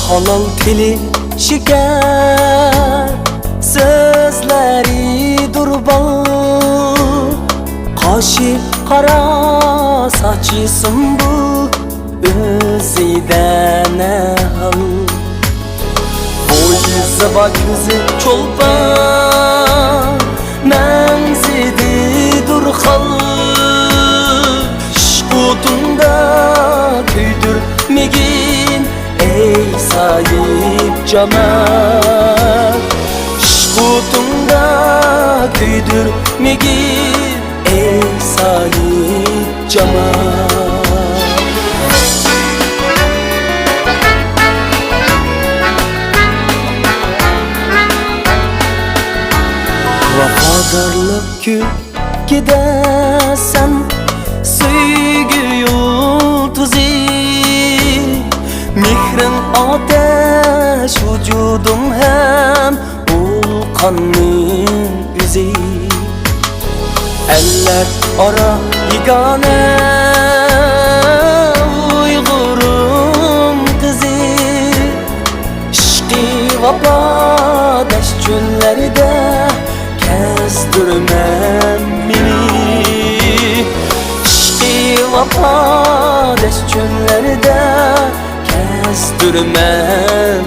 halal tili şeker, sözleri durban, kaşı kara saçı sümbül, özüde ne hal. Boyuza bak yüzü çolpan, menzidi durhal. Şkutunda küydürmegin ey sahip cemal. Şkutunda küydürmegin ey sahip cemal. Vafadarlık gidesen söygü yulduzu, mihrin ateş vücudum hem ulkanın yüzü. Eller ara yegane Uygurum kızı, işki vapa deş çöllerde kestirmem beni. İşki vapa deş çöllerde kestirmem